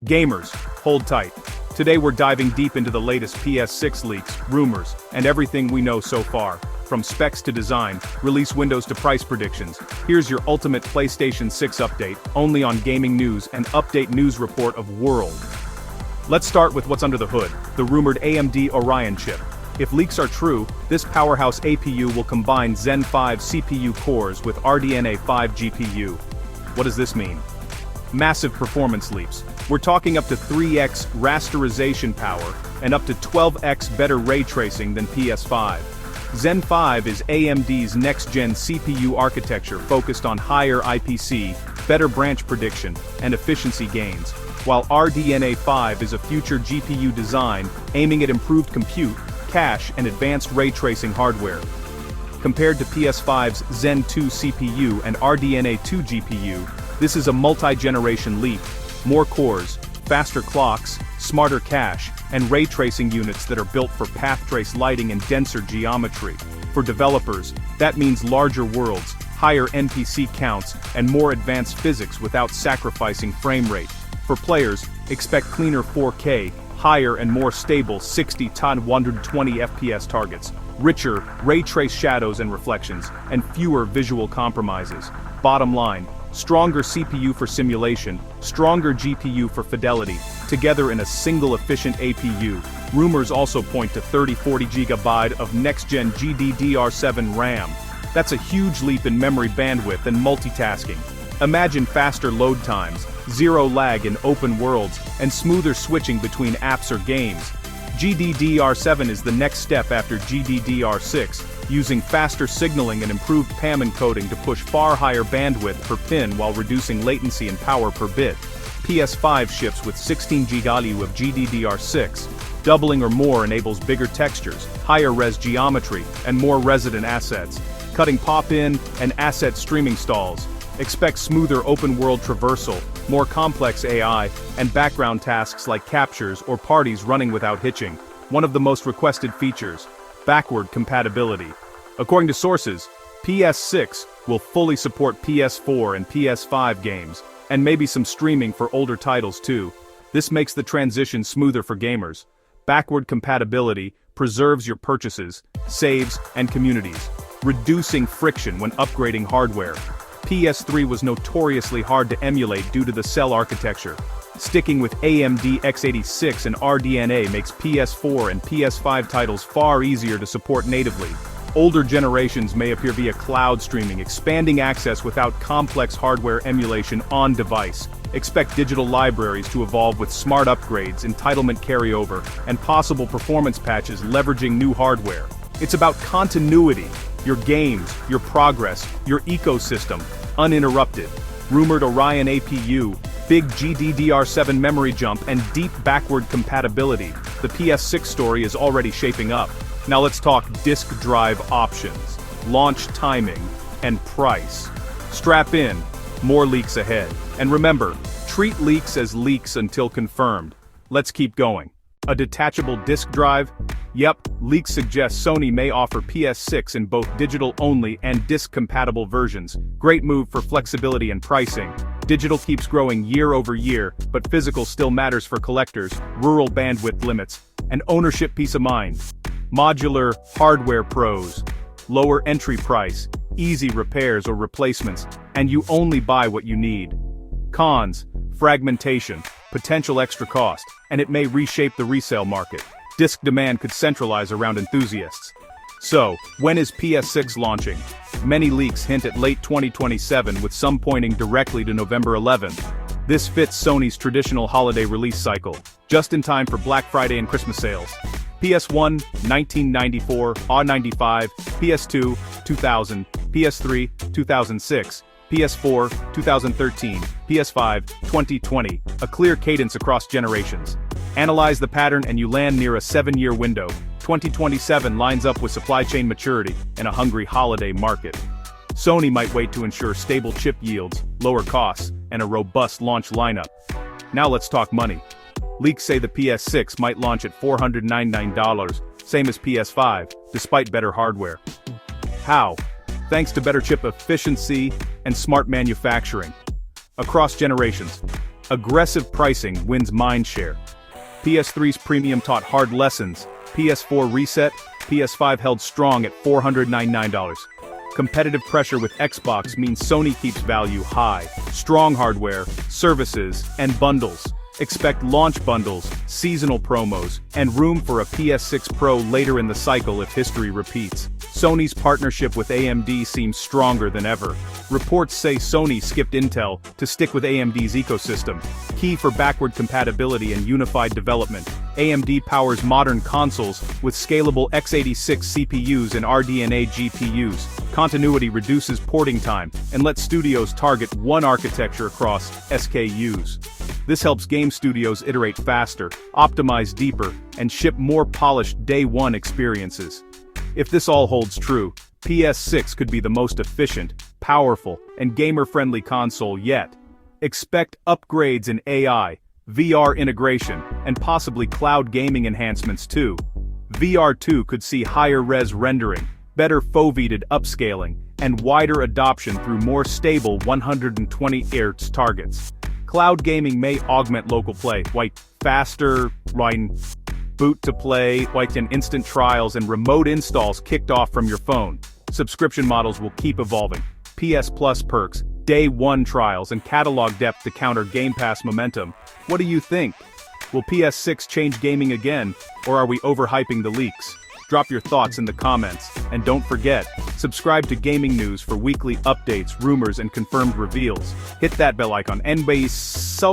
Gamers, hold tight. Today we're diving deep into the latest PS6 leaks, rumors, and everything we know so far. From specs to design, release windows to price predictions, here's your ultimate PlayStation 6 update, only on Gaming News and Update News Report of World. Let's start with what's under the hood, the rumored AMD Orion chip. If leaks are true, this powerhouse APU will combine Zen 5 CPU cores with RDNA 5 GPU. What does this mean? Massive performance leaps. We're talking up to 3x rasterization power, and up to 12x better ray tracing than PS5. Zen 5 is AMD's next-gen CPU architecture focused on higher IPC, better branch prediction, and efficiency gains, while RDNA 5 is a future GPU design aiming at improved compute, cache, and advanced ray tracing hardware. Compared to PS5's Zen 2 CPU and RDNA 2 GPU, this is a multi-generation leap. More cores, faster clocks, smarter cache, and ray tracing units that are built for path trace lighting and denser geometry. For developers, that means larger worlds, higher NPC counts, and more advanced physics without sacrificing frame rate. For players, expect cleaner 4K, higher and more stable 60 to 120 FPS targets, richer ray trace shadows and reflections, and fewer visual compromises. Bottom line, stronger CPU for simulation, stronger GPU for fidelity, together in a single efficient APU. Rumors also point to 30-40 GB of next-gen GDDR7 RAM. That's a huge leap in memory bandwidth and multitasking. Imagine faster load times, zero lag in open worlds, and smoother switching between apps or games. GDDR7 is the next step after GDDR6, using faster signaling and improved PAM encoding to push far higher bandwidth per pin while reducing latency and power per bit. PS5 ships with 16 GB of GDDR6. Doubling or more enables bigger textures, higher res geometry, and more resident assets, cutting pop-in and asset streaming stalls. Expect smoother open-world traversal, more complex AI, and background tasks like captures or parties running without hitching. One of the most requested features, backward compatibility. According to sources, PS6 will fully support PS4 and PS5 games, and maybe some streaming for older titles too. This makes the transition smoother for gamers. Backward compatibility preserves your purchases, saves, and communities, reducing friction when upgrading hardware. PS3 was notoriously hard to emulate due to the cell architecture. Sticking with AMD x86 and RDNA makes PS4 and PS5 titles far easier to support natively. Older generations may appear via cloud streaming, expanding access without complex hardware emulation on device. Expect digital libraries to evolve with smart upgrades, entitlement carryover, and possible performance patches leveraging new hardware. It's about continuity. Your games, your progress, your ecosystem, uninterrupted. Rumored Orion APU, big GDDR7 memory jump, and deep backward compatibility. The PS6 story is already shaping up. Now let's talk disk drive options, launch timing, and price. Strap in, more leaks ahead. And remember, treat leaks as leaks until confirmed. Let's keep going. A detachable disk drive? Yep, leaks suggest Sony may offer PS6 in both digital-only and disc-compatible versions. Great move for flexibility and pricing. Digital keeps growing year over year, but physical still matters for collectors, rural bandwidth limits, and ownership peace of mind. Modular hardware pros. Lower entry price, easy repairs or replacements, and you only buy what you need. Cons, fragmentation, potential extra cost, and it may reshape the resale market. Disc demand could centralize around enthusiasts. So, when is PS6 launching? Many leaks hint at late 2027, with some pointing directly to November 11th. This fits Sony's traditional holiday release cycle, just in time for Black Friday and Christmas sales. PS1, 1994, A95, PS2, 2000, PS3, 2006, PS4, 2013, PS5, 2020, a clear cadence across generations. Analyze the pattern and you land near a 7-year window. 2027 lines up with supply chain maturity and a hungry holiday market. Sony might wait to ensure stable chip yields, lower costs, and a robust launch lineup. Now let's talk money. Leaks say the PS6 might launch at $499, same as PS5, despite better hardware. How? Thanks to better chip efficiency and smart manufacturing. Across generations. aggressive pricing wins mindshare. PS3's premium taught hard lessons, PS4 reset, PS5 held strong at $499. Competitive pressure with Xbox means Sony keeps value high, strong hardware, services, and bundles. Expect launch bundles, seasonal promos, and room for a PS6 Pro later in the cycle if history repeats. Sony's partnership with AMD seems stronger than ever. Reports say Sony skipped Intel to stick with AMD's ecosystem, key for backward compatibility and unified development. AMD powers modern consoles with scalable x86 CPUs and RDNA GPUs. Continuity reduces porting time and lets studios target one architecture across SKUs. This helps game studios iterate faster, optimize deeper, and ship more polished day-one experiences. If this all holds true, PS6 could be the most efficient, powerful, and gamer-friendly console yet. Expect upgrades in AI, VR integration, and possibly cloud gaming enhancements too. VR2 could see higher-res rendering, better foveated upscaling, and wider adoption through more stable 120 Hz targets. Cloud gaming may augment local play, like faster, boot to play, like instant trials and remote installs kicked off from your phone. Subscription models will keep evolving. PS Plus perks, day one trials, and catalog depth to counter Game Pass momentum. What do you think? Will PS6 change gaming again, or are we overhyping the leaks? Drop your thoughts in the comments, and don't forget, subscribe to Gaming News for weekly updates, rumors, and confirmed reveals. Hit that bell icon. NBA so